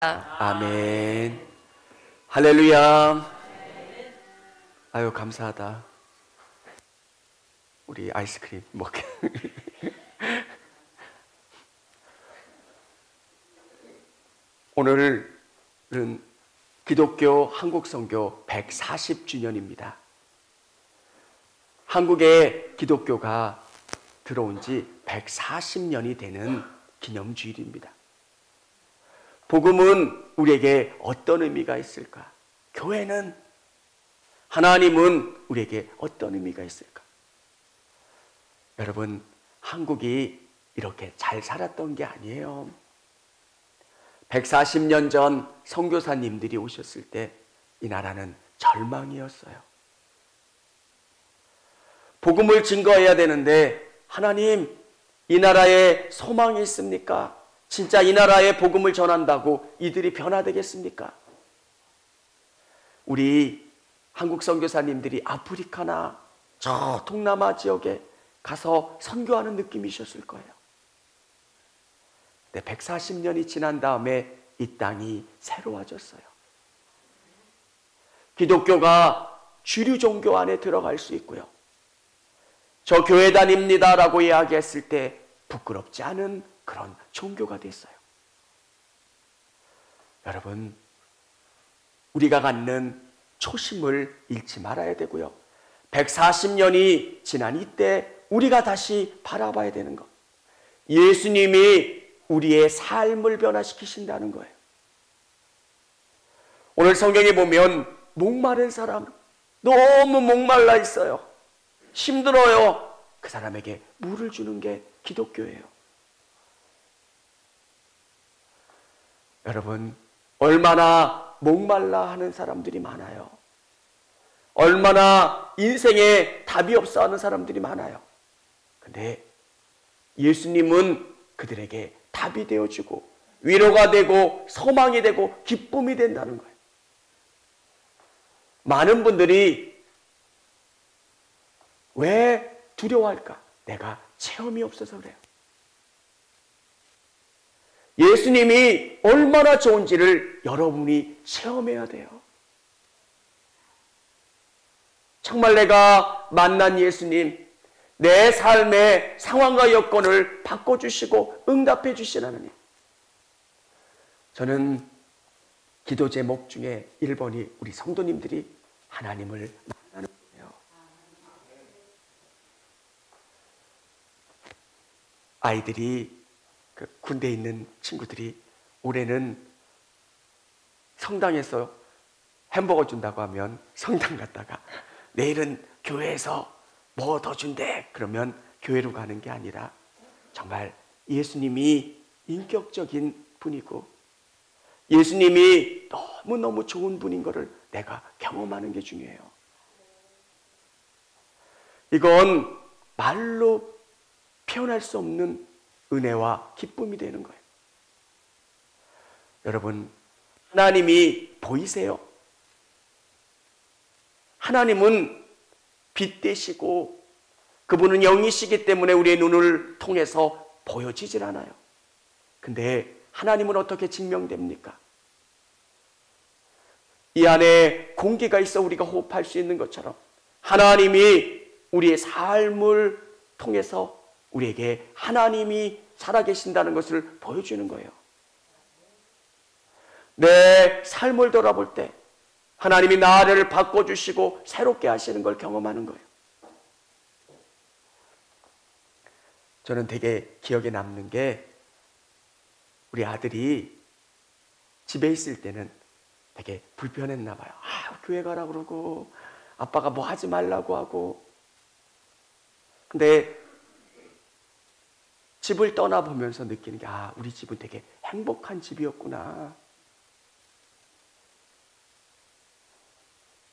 아멘. 할렐루야. 아유, 감사하다. 우리 아이스크림 먹게. 오늘은 기독교 한국선교 140주년입니다. 한국에 기독교가 들어온 지 140년이 되는 기념주일입니다. 복음은 우리에게 어떤 의미가 있을까? 교회는, 하나님은 우리에게 어떤 의미가 있을까? 여러분, 한국이 이렇게 잘 살았던 게 아니에요. 140년 전 선교사님들이 오셨을 때 이 나라는 절망이었어요. 복음을 증거해야 되는데, 하나님, 이 나라에 소망이 있습니까? 진짜 이 나라에 복음을 전한다고 이들이 변화되겠습니까? 우리 한국 선교사님들이 아프리카나 저 동남아 지역에 가서 선교하는 느낌이셨을 거예요. 근데 140년이 지난 다음에 이 땅이 새로워졌어요. 기독교가 주류 종교 안에 들어갈 수 있고요. 저 교회 다닙니다 라고 이야기했을 때 부끄럽지 않은 그런 종교가 됐어요. 여러분, 우리가 갖는 초심을 잃지 말아야 되고요. 140년이 지난 이때 우리가 다시 바라봐야 되는 것. 예수님이 우리의 삶을 변화시키신다는 거예요. 오늘 성경에 보면 목마른 사람, 너무 목말라 있어요. 힘들어요. 그 사람에게 물을 주는 게 기독교예요. 여러분, 얼마나 목말라 하는 사람들이 많아요. 얼마나 인생에 답이 없어 하는 사람들이 많아요. 근데 예수님은 그들에게 답이 되어주고 위로가 되고 소망이 되고 기쁨이 된다는 거예요. 많은 분들이 왜 두려워할까? 내가 체험이 없어서 그래요. 예수님이 얼마나 좋은지를 여러분이 체험해야 돼요. 정말 내가 만난 예수님, 내 삶의 상황과 여건을 바꿔주시고 응답해 주신 하나님. 저는 기도 제목 중에 1번이 우리 성도님들이 하나님을 만나는 거예요. 아이들이 군대에 있는 친구들이 올해는 성당에서 햄버거 준다고 하면 성당 갔다가 내일은 교회에서 뭐 더 준대 그러면 교회로 가는 게 아니라 정말 예수님이 인격적인 분이고 예수님이 너무너무 좋은 분인 것을 내가 경험하는 게 중요해요. 이건 말로 표현할 수 없는 은혜와 기쁨이 되는 거예요. 여러분, 하나님이 보이세요? 하나님은 빛 되시고 그분은 영이시기 때문에 우리의 눈을 통해서 보여지질 않아요. 근데 하나님은 어떻게 증명됩니까? 이 안에 공기가 있어 우리가 호흡할 수 있는 것처럼 하나님이 우리의 삶을 통해서 우리에게 하나님이 살아계신다는 것을 보여주는 거예요. 내 삶을 돌아볼 때 하나님이 나를 바꿔주시고 새롭게 하시는 걸 경험하는 거예요. 저는 되게 기억에 남는 게 우리 아들이 집에 있을 때는 되게 불편했나 봐요. 교회 가라 그러고 아빠가 뭐 하지 말라고 하고. 근데 집을 떠나보면서 느끼는 게 우리 집은 되게 행복한 집이었구나.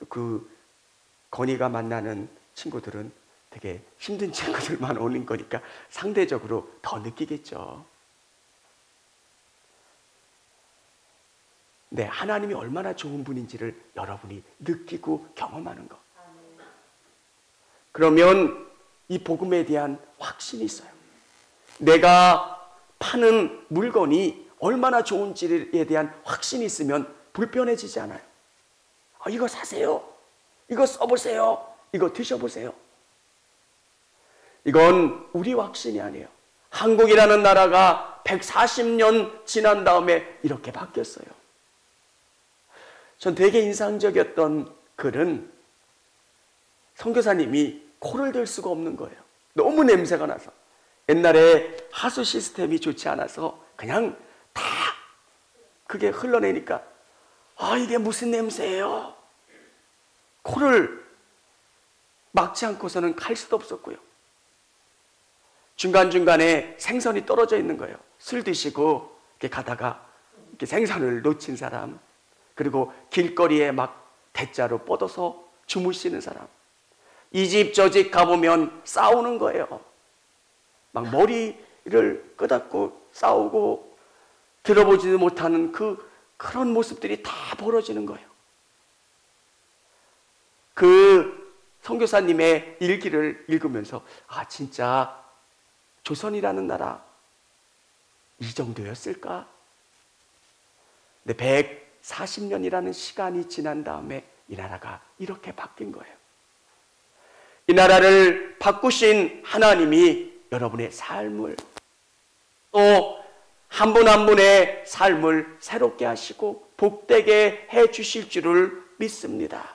그 건이가 만나는 친구들은 되게 힘든 친구들만 오는 거니까 상대적으로 더 느끼겠죠. 네, 하나님이 얼마나 좋은 분인지를 여러분이 느끼고 경험하는 것. 그러면 이 복음에 대한 확신이 있어요. 내가 파는 물건이 얼마나 좋은지에 대한 확신이 있으면 불편해지지 않아요. 이거 사세요. 이거 써보세요. 이거 드셔보세요. 이건 우리 확신이 아니에요. 한국이라는 나라가 140년 지난 다음에 이렇게 바뀌었어요. 전 되게 인상적이었던 글은 선교사님이 코를 들 수가 없는 거예요. 너무 냄새가 나서. 옛날에 하수 시스템이 좋지 않아서 그냥 다 그게 흘러내니까 이게 무슨 냄새예요? 코를 막지 않고서는 갈 수도 없었고요. 중간중간에 생선이 떨어져 있는 거예요. 술 드시고 이렇게 가다가 이렇게 생선을 놓친 사람, 그리고 길거리에 막 대자로 뻗어서 주무시는 사람, 이 집 저 집 가보면 싸우는 거예요. 막 머리를 끄덕고 싸우고 들어보지도 못하는 그런 모습들이 다 벌어지는 거예요. 그 선교사님의 일기를 읽으면서 진짜 조선이라는 나라 이 정도였을까? 근데 140년이라는 시간이 지난 다음에 이 나라가 이렇게 바뀐 거예요. 이 나라를 바꾸신 하나님이 여러분의 삶을, 또 한 분 한 분의 삶을 새롭게 하시고 복되게 해 주실 줄을 믿습니다.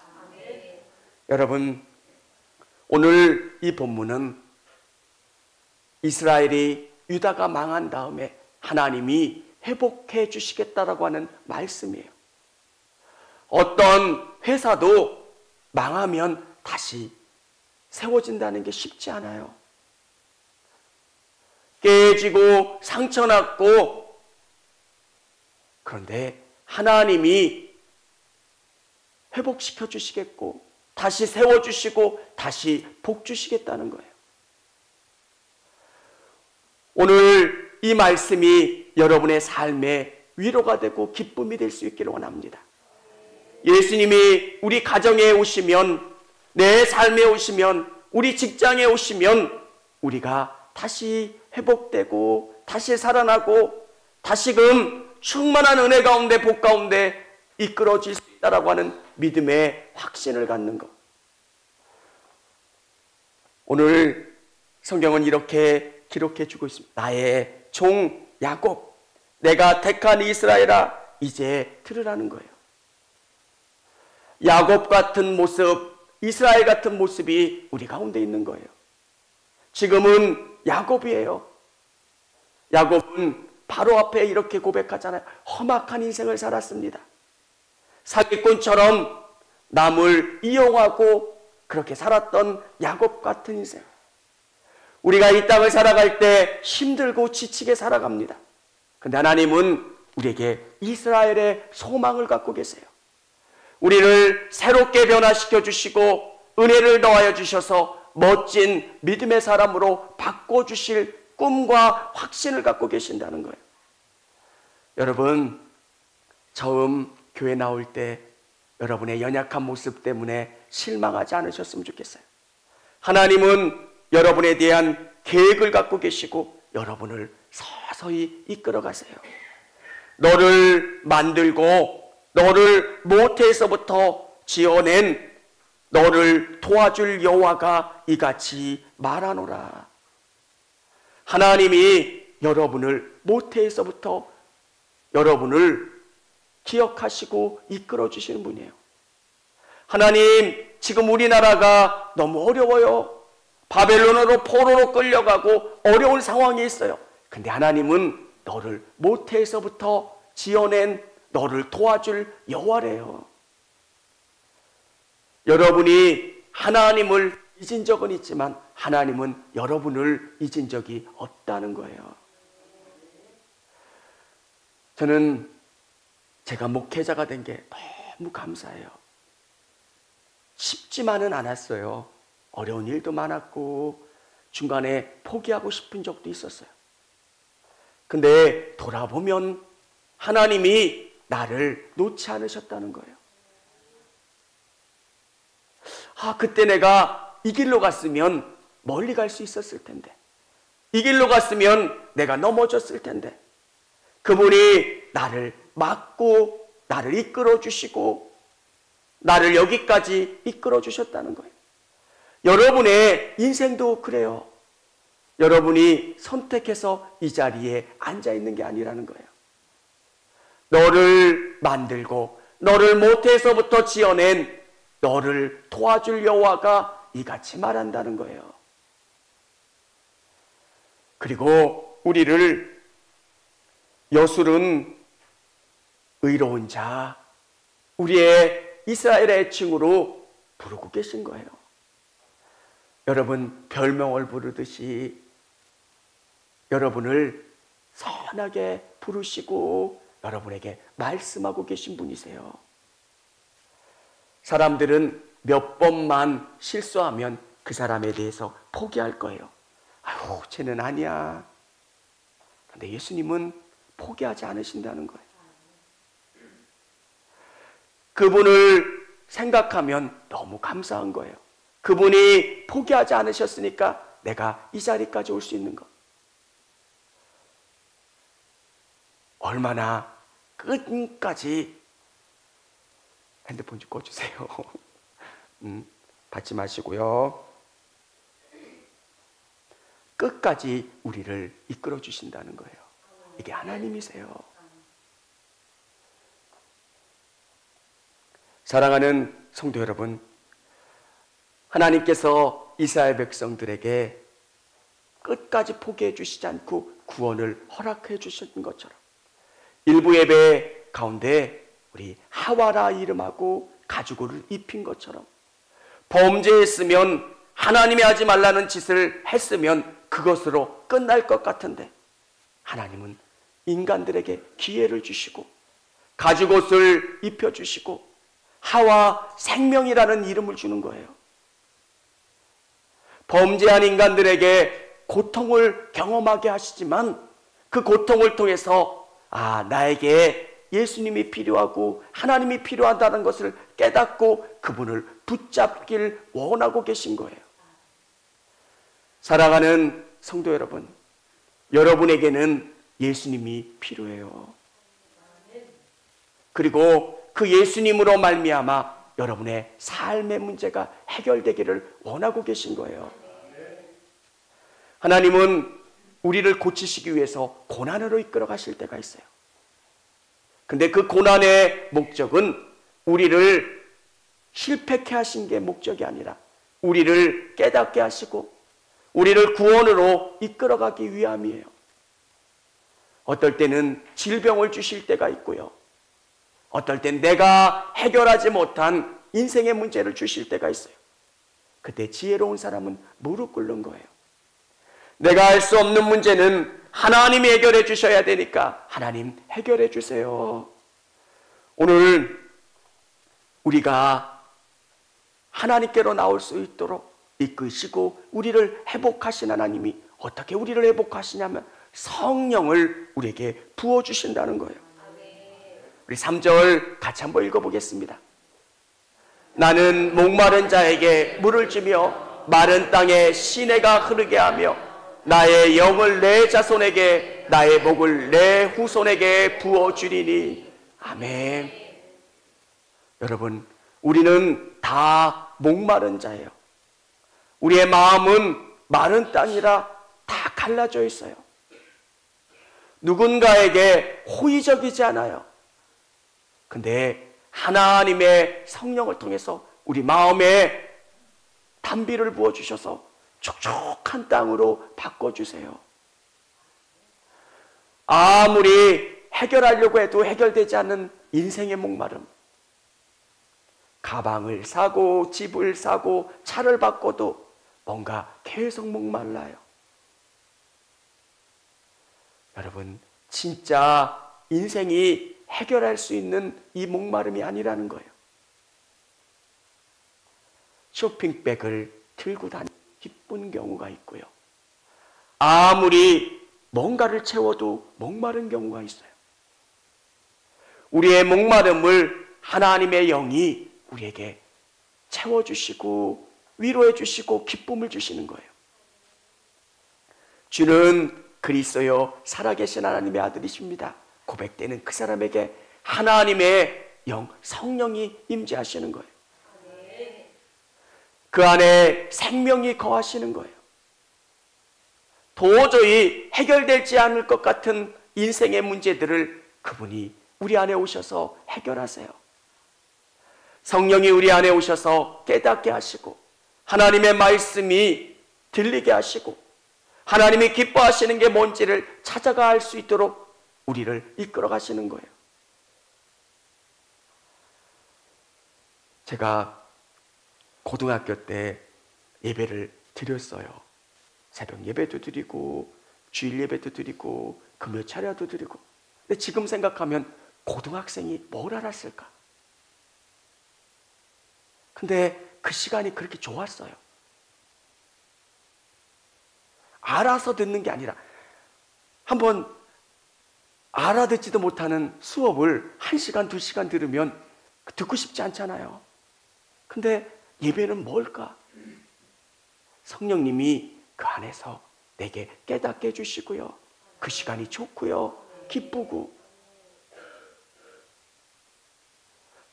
여러분, 오늘 이 본문은 이스라엘이 유다가 망한 다음에 하나님이 회복해 주시겠다라고 하는 말씀이에요. 어떤 회사도 망하면 다시 세워진다는 게 쉽지 않아요. 깨지고 상처났고, 그런데 하나님이 회복시켜 주시겠고 다시 세워주시고 다시 복 주시겠다는 거예요. 오늘 이 말씀이 여러분의 삶에 위로가 되고 기쁨이 될 수 있기를 원합니다. 예수님이 우리 가정에 오시면, 내 삶에 오시면, 우리 직장에 오시면 우리가 다시 회복되고 다시 살아나고 다시금 충만한 은혜 가운데 복 가운데 이끌어질 수 있다라고 하는 믿음의 확신을 갖는 것. 오늘 성경은 이렇게 기록해 주고 있습니다. 나의 종 야곱, 내가 택한 이스라엘아, 이제 들으라는 거예요. 야곱 같은 모습, 이스라엘 같은 모습이 우리 가운데 있는 거예요. 지금은 야곱이에요. 야곱은 바로 앞에 이렇게 고백하잖아요. 험악한 인생을 살았습니다. 사기꾼처럼 남을 이용하고 그렇게 살았던 야곱 같은 인생. 우리가 이 땅을 살아갈 때 힘들고 지치게 살아갑니다. 그런데 하나님은 우리에게 이스라엘의 소망을 갖고 계세요. 우리를 새롭게 변화시켜 주시고 은혜를 더하여 주셔서 멋진 믿음의 사람으로 바꿔주실 꿈과 확신을 갖고 계신다는 거예요. 여러분, 처음 교회 나올 때 여러분의 연약한 모습 때문에 실망하지 않으셨으면 좋겠어요. 하나님은 여러분에 대한 계획을 갖고 계시고 여러분을 서서히 이끌어 가세요. 너를 만들고 너를 모태에서부터 지어낸 너를 도와줄 여호와가 이같이 말하노라. 하나님이 여러분을 모태에서부터 여러분을 기억하시고 이끌어 주시는 분이에요. 하나님, 지금 우리나라가 너무 어려워요. 바벨론으로 포로로 끌려가고 어려운 상황에 있어요. 근데 하나님은 너를 모태에서부터 지어낸 너를 도와줄 여호와래요. 여러분이 하나님을 잊은 적은 있지만 하나님은 여러분을 잊은 적이 없다는 거예요. 저는 제가 목회자가 된 게 너무 감사해요. 쉽지만은 않았어요. 어려운 일도 많았고 중간에 포기하고 싶은 적도 있었어요. 근데 돌아보면 하나님이 나를 놓지 않으셨다는 거예요. 그때 내가 이 길로 갔으면 멀리 갈 수 있었을 텐데, 이 길로 갔으면 내가 넘어졌을 텐데, 그분이 나를 맡고 나를 이끌어 주시고 나를 여기까지 이끌어 주셨다는 거예요. 여러분의 인생도 그래요. 여러분이 선택해서 이 자리에 앉아 있는 게 아니라는 거예요. 너를 만들고 너를 모태에서부터 지어낸 너를 도와줄 여호와가 이같이 말한다는 거예요. 그리고 우리를 여술은 의로운 자, 우리의 이스라엘의 애칭으로 부르고 계신 거예요. 여러분, 별명을 부르듯이 여러분을 선하게 부르시고 여러분에게 말씀하고 계신 분이세요. 사람들은 몇 번만 실수하면 그 사람에 대해서 포기할 거예요. 아유, 쟤는 아니야. 근데 예수님은 포기하지 않으신다는 거예요. 그분을 생각하면 너무 감사한 거예요. 그분이 포기하지 않으셨으니까 내가 이 자리까지 올 수 있는 것. 얼마나 끝까지 핸드폰 좀 꺼주세요. 받지 마시고요. 끝까지 우리를 이끌어 주신다는 거예요. 이게 하나님이세요. 사랑하는 성도 여러분, 하나님께서 이스라엘 백성들에게 끝까지 포기해 주시지 않고 구원을 허락해 주셨던 것처럼 일부 예배 가운데 우리 하와라 이름하고 가죽옷을 입힌 것처럼 범죄했으면 하나님이 하지 말라는 짓을 했으면 그것으로 끝날 것 같은데 하나님은 인간들에게 기회를 주시고 가죽옷을 입혀주시고 하와 생명이라는 이름을 주는 거예요. 범죄한 인간들에게 고통을 경험하게 하시지만 그 고통을 통해서 나에게 예수님이 필요하고 하나님이 필요하다는 것을 깨닫고 그분을 붙잡길 원하고 계신 거예요. 사랑하는 성도 여러분, 여러분에게는 예수님이 필요해요. 그리고 그 예수님으로 말미암아 여러분의 삶의 문제가 해결되기를 원하고 계신 거예요. 하나님은 우리를 고치시기 위해서 고난으로 이끌어 가실 때가 있어요. 근데 그 고난의 목적은 우리를 실패케 하신 게 목적이 아니라 우리를 깨닫게 하시고 우리를 구원으로 이끌어가기 위함이에요. 어떨 때는 질병을 주실 때가 있고요. 어떨 땐 내가 해결하지 못한 인생의 문제를 주실 때가 있어요. 그때 지혜로운 사람은 무릎 꿇는 거예요. 내가 할 수 없는 문제는 하나님이 해결해 주셔야 되니까 하나님 해결해 주세요. 오늘 우리가 하나님께로 나올 수 있도록 이끄시고 우리를 회복하신 하나님이 어떻게 우리를 회복하시냐면 성령을 우리에게 부어주신다는 거예요. 우리 3절 같이 한번 읽어보겠습니다. 나는 목마른 자에게 물을 주며 마른 땅에 시내가 흐르게 하며 나의 영을 내 자손에게 나의 목을 내 후손에게 부어주리니. 아멘. 여러분, 우리는 다 목마른 자예요. 우리의 마음은 마른 땅이라 다 갈라져 있어요. 누군가에게 호의적이지 않아요. 근데 하나님의 성령을 통해서 우리 마음에 단비를 부어주셔서 촉촉한 땅으로 바꿔주세요. 아무리 해결하려고 해도 해결되지 않는 인생의 목마름. 가방을 사고 집을 사고 차를 바꿔도 뭔가 계속 목말라요. 여러분, 진짜 인생이 해결할 수 있는 이 목마름이 아니라는 거예요. 쇼핑백을 들고 다니는 기쁜 경우가 있고요. 아무리 뭔가를 채워도 목마른 경우가 있어요. 우리의 목마름을 하나님의 영이 우리에게 채워주시고 위로해 주시고 기쁨을 주시는 거예요. 주는 그리스도요 살아계신 하나님의 아들이십니다. 고백되는 그 사람에게 하나님의 영, 성령이 임재하시는 거예요. 그 안에 생명이 거하시는 거예요. 도저히 해결되지 않을 것 같은 인생의 문제들을 그분이 우리 안에 오셔서 해결하세요. 성령이 우리 안에 오셔서 깨닫게 하시고 하나님의 말씀이 들리게 하시고 하나님이 기뻐하시는 게 뭔지를 찾아가 알 수 있도록 우리를 이끌어 가시는 거예요. 제가 고등학교 때 예배를 드렸어요. 새벽 예배도 드리고 주일 예배도 드리고 금요 차례도 드리고. 근데 지금 생각하면 고등학생이 뭘 알았을까? 근데 그 시간이 그렇게 좋았어요. 알아서 듣는 게 아니라 한번 알아듣지도 못하는 수업을 1시간, 2시간 들으면 듣고 싶지 않잖아요. 근데 예배는 뭘까? 성령님이 그 안에서 내게 깨닫게 해주시고요. 그 시간이 좋고요. 기쁘고.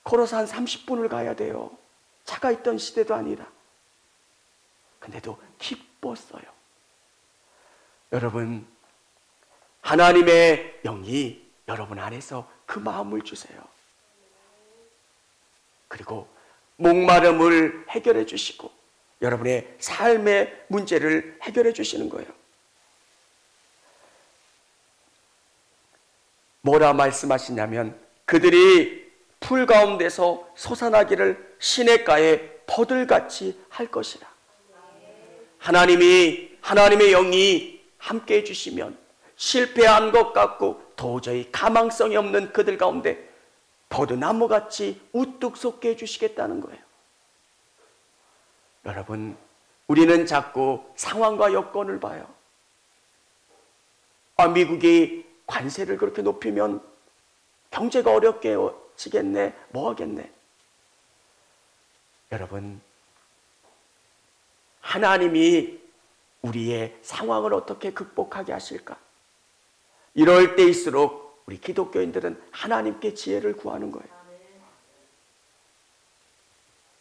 걸어서 한 30분을 가야 돼요. 차가 있던 시대도 아니라. 근데도 기뻤어요. 여러분, 하나님의 영이 여러분 안에서 그 마음을 주세요. 그리고 목마름을 해결해 주시고 여러분의 삶의 문제를 해결해 주시는 거예요. 뭐라 말씀하시냐면 그들이 풀 가운데서 솟아나기를 시냇가에 버들같이 할 것이라. 하나님의 영이 함께 해주시면 실패한 것 같고 도저히 가망성이 없는 그들 가운데 버드나무같이 우뚝 솟게 해주시겠다는 거예요. 여러분, 우리는 자꾸 상황과 여건을 봐요. 미국이 관세를 그렇게 높이면 경제가 어렵게 지겠네, 뭐 하겠네. 여러분, 하나님이 우리의 상황을 어떻게 극복하게 하실까? 이럴 때일수록 우리 기독교인들은 하나님께 지혜를 구하는 거예요.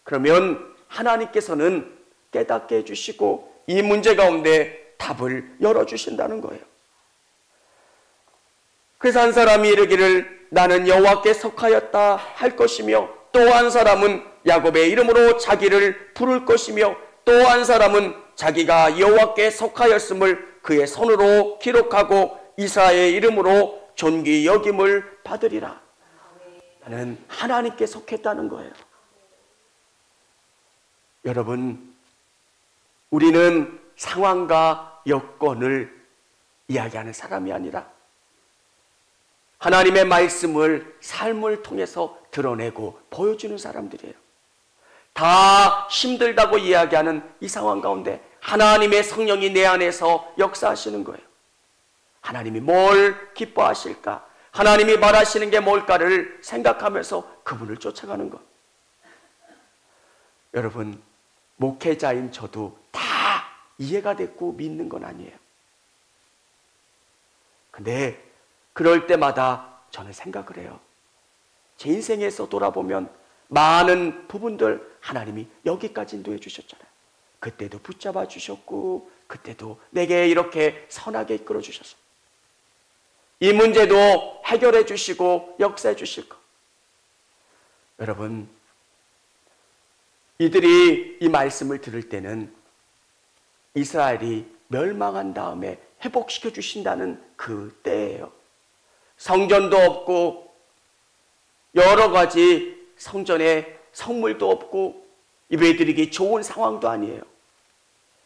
그러면 하나님께서는 깨닫게 해주시고 이 문제 가운데 답을 열어주신다는 거예요. 그래서 한 사람이 이르기를 나는 여호와께 속하였다 할 것이며 또 한 사람은 야곱의 이름으로 자기를 부를 것이며 또 한 사람은 자기가 여호와께 속하였음을 그의 손으로 기록하고 이스라엘의 이름으로 존귀 여김을 받으리라. 나는 하나님께 속했다는 거예요. 여러분, 우리는 상황과 여건을 이야기하는 사람이 아니라 하나님의 말씀을 삶을 통해서 드러내고 보여주는 사람들이에요. 다 힘들다고 이야기하는 이 상황 가운데 하나님의 성령이 내 안에서 역사하시는 거예요. 하나님이 뭘 기뻐하실까? 하나님이 말하시는 게 뭘까를 생각하면서 그분을 쫓아가는 것. 여러분, 목회자인 저도 다 이해가 됐고 믿는 건 아니에요. 근데 그럴 때마다 저는 생각을 해요. 제 인생에서 돌아보면 많은 부분들 하나님이 여기까지 인도해 주셨잖아요. 그때도 붙잡아 주셨고 그때도 내게 이렇게 선하게 이끌어 주셨어. 이 문제도 해결해 주시고 역사해 주실 것. 여러분, 이들이 이 말씀을 들을 때는 이스라엘이 멸망한 다음에 회복시켜 주신다는 그 때예요. 성전도 없고 여러 가지 성전에 성물도 없고 예배드리기 좋은 상황도 아니에요.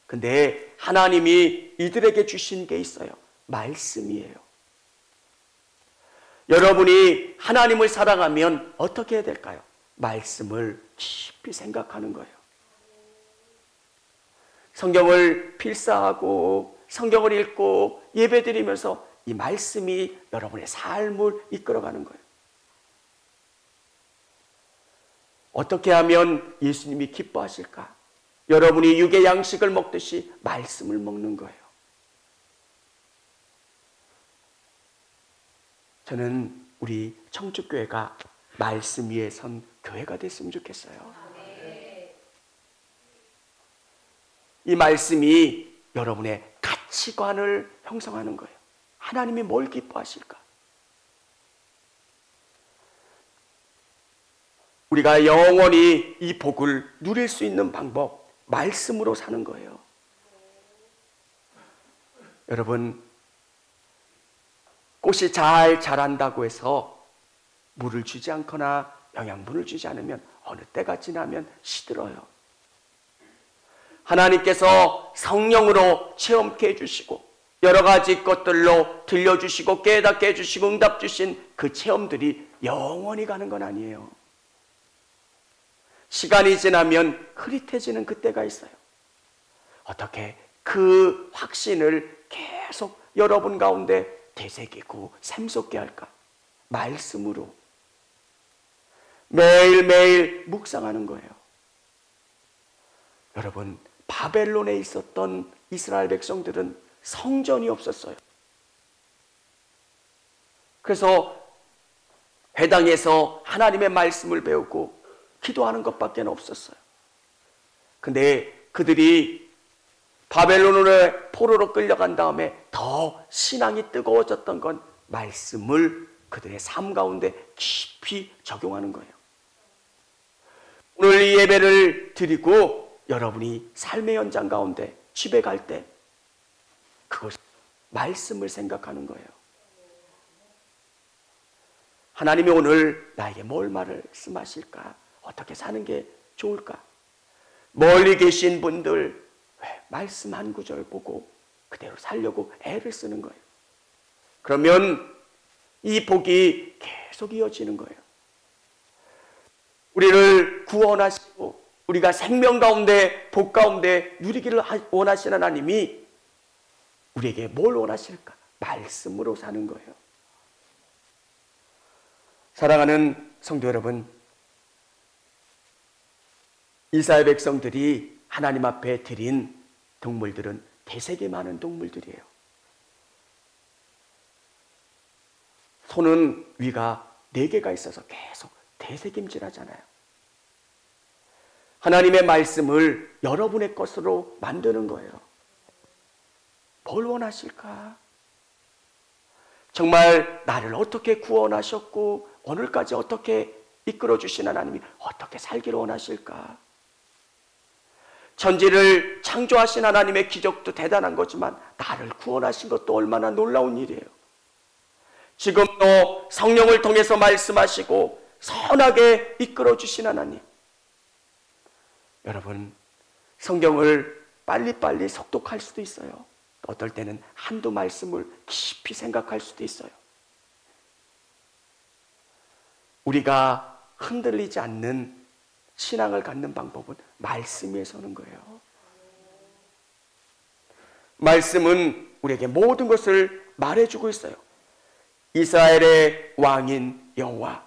근데 하나님이 이들에게 주신 게 있어요. 말씀이에요. 여러분이 하나님을 사랑하면 어떻게 해야 될까요? 말씀을 깊이 생각하는 거예요. 성경을 필사하고 성경을 읽고 예배드리면서 이 말씀이 여러분의 삶을 이끌어가는 거예요. 어떻게 하면 예수님이 기뻐하실까? 여러분이 육의 양식을 먹듯이 말씀을 먹는 거예요. 저는 우리 청주교회가 말씀 위에 선 교회가 됐으면 좋겠어요. 이 말씀이 여러분의 가치관을 형성하는 거예요. 하나님이 뭘 기뻐하실까? 우리가 영원히 이 복을 누릴 수 있는 방법, 말씀으로 사는 거예요. 여러분, 꽃이 잘 자란다고 해서 물을 주지 않거나 영양분을 주지 않으면 어느 때가 지나면 시들어요. 하나님께서 성령으로 체험케 해주시고 여러 가지 것들로 들려주시고 깨닫게 해주시고 응답 주신 그 체험들이 영원히 가는 건 아니에요. 시간이 지나면 흐릿해지는 그때가 있어요. 어떻게 그 확신을 계속 여러분 가운데 되새기고 샘솟게 할까? 말씀으로 매일매일 묵상하는 거예요. 여러분, 바벨론에 있었던 이스라엘 백성들은 성전이 없었어요. 그래서 회당에서 하나님의 말씀을 배우고 기도하는 것밖에 없었어요. 근데 그들이 바벨론의 포로로 끌려간 다음에 더 신앙이 뜨거워졌던 건 말씀을 그들의 삶 가운데 깊이 적용하는 거예요. 오늘 이 예배를 드리고 여러분이 삶의 현장 가운데 집에 갈 때 그것 말씀을 생각하는 거예요. 하나님이 오늘 나에게 뭘 말씀하실까? 어떻게 사는 게 좋을까? 멀리 계신 분들 왜 말씀 한 구절 보고 그대로 살려고 애를 쓰는 거예요. 그러면 이 복이 계속 이어지는 거예요. 우리를 구원하시고 우리가 생명 가운데 복 가운데 누리기를 원하시는 하나님이 우리에게 뭘 원하실까? 말씀으로 사는 거예요. 사랑하는 성도 여러분, 이스라엘 백성들이 하나님 앞에 드린 동물들은 대세계 많은 동물들이에요. 소는 위가 4개가 있어서 계속 대세김질하잖아요. 하나님의 말씀을 여러분의 것으로 만드는 거예요. 뭘 원하실까? 정말 나를 어떻게 구원하셨고 오늘까지 어떻게 이끌어 주신 하나님이 어떻게 살기를 원하실까? 천지를 창조하신 하나님의 기적도 대단한 거지만 나를 구원하신 것도 얼마나 놀라운 일이에요. 지금도 성령을 통해서 말씀하시고 선하게 이끌어 주신 하나님. 여러분, 성경을 빨리빨리 속독할 수도 있어요. 어떨 때는 한두 말씀을 깊이 생각할 수도 있어요. 우리가 흔들리지 않는 신앙을 갖는 방법은 말씀 위에 서는 거예요. 말씀은 우리에게 모든 것을 말해주고 있어요. 이스라엘의 왕인 여호와,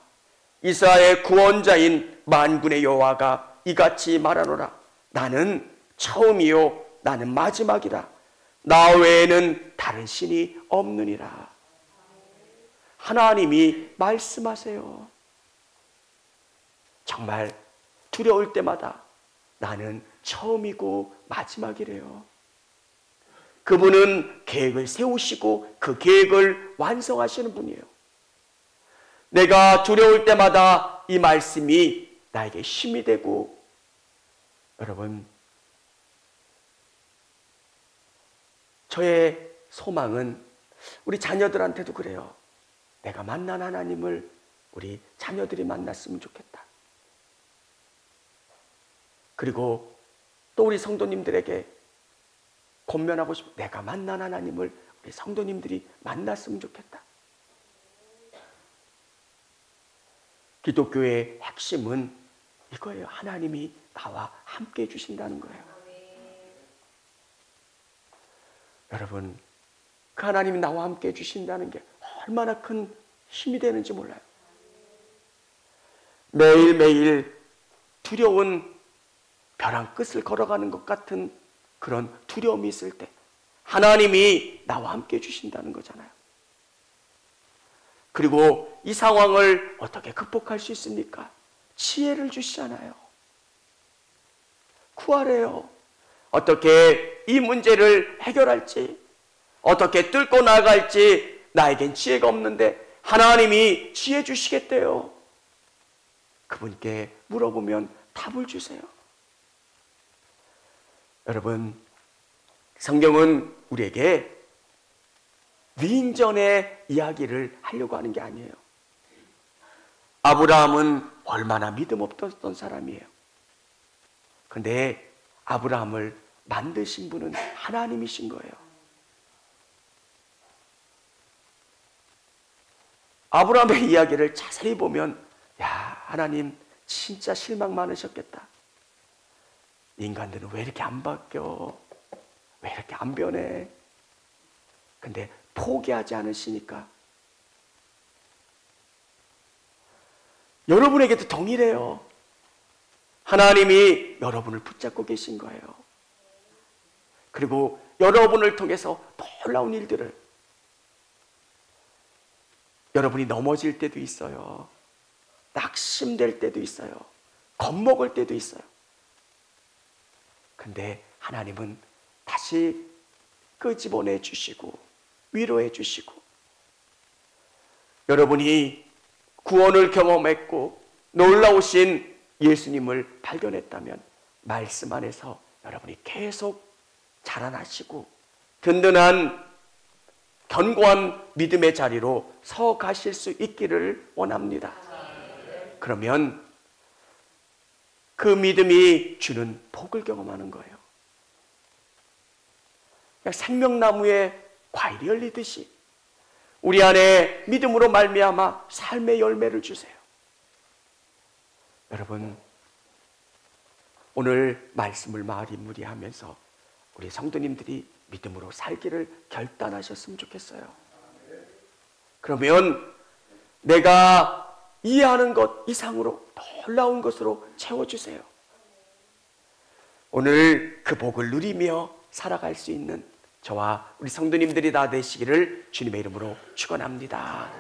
이스라엘의 구원자인 만군의 여호와가 이같이 말하노라. 나는 처음이요 나는 마지막이라. 나 외에는 다른 신이 없느니라. 하나님이 말씀하세요. 정말 두려울 때마다 나는 처음이고 마지막이래요. 그분은 계획을 세우시고 그 계획을 완성하시는 분이에요. 내가 두려울 때마다 이 말씀이 나에게 힘이 되고, 여러분, 저의 소망은 우리 자녀들한테도 그래요. 내가 만난 하나님을 우리 자녀들이 만났으면 좋겠다. 그리고 또 우리 성도님들에게 권면하고 싶어. 내가 만난 하나님을 우리 성도님들이 만났으면 좋겠다. 기독교의 핵심은 이거예요. 하나님이 나와 함께 해주신다는 거예요. 여러분, 그 하나님이 나와 함께 해주신다는 게 얼마나 큰 힘이 되는지 몰라요. 매일매일 두려운 벼랑 끝을 걸어가는 것 같은 그런 두려움이 있을 때 하나님이 나와 함께 해주신다는 거잖아요. 그리고 이 상황을 어떻게 극복할 수 있습니까? 지혜를 주시잖아요. 구하래요. 어떻게 이 문제를 해결할지, 어떻게 뚫고 나갈지 나에겐 지혜가 없는데 하나님이 지혜 주시겠대요. 그분께 물어보면 답을 주세요. 여러분, 성경은 우리에게 위인전의 이야기를 하려고 하는 게 아니에요. 아브라함은 얼마나 믿음 없었던 사람이에요. 그런데 아브라함을 만드신 분은 하나님이신 거예요. 아브라함의 이야기를 자세히 보면, 야, 하나님 진짜 실망 많으셨겠다. 인간들은 왜 이렇게 안 바뀌어? 왜 이렇게 안 변해? 근데 포기하지 않으시니까. 여러분에게도 동일해요. 하나님이 여러분을 붙잡고 계신 거예요. 그리고 여러분을 통해서 놀라운 일들을, 여러분이 넘어질 때도 있어요. 낙심될 때도 있어요. 겁먹을 때도 있어요. 근데 하나님은 다시 끄집어내 주시고 위로해 주시고, 여러분이 구원을 경험했고 놀라우신 예수님을 발견했다면 말씀 안에서 여러분이 계속 자라나시고 든든한 견고한 믿음의 자리로 서 가실 수 있기를 원합니다. 그러면 그 믿음이 주는 복을 경험하는 거예요. 그냥 생명나무에 과일이 열리듯이 우리 안에 믿음으로 말미암아 삶의 열매를 주세요. 여러분, 오늘 말씀을 마무리하면서 우리 성도님들이 믿음으로 살기를 결단하셨으면 좋겠어요. 그러면 내가 이해하는 것 이상으로 놀라운 것으로 채워주세요. 오늘 그 복을 누리며 살아갈 수 있는 저와 우리 성도님들이 다 되시기를 주님의 이름으로 축원합니다.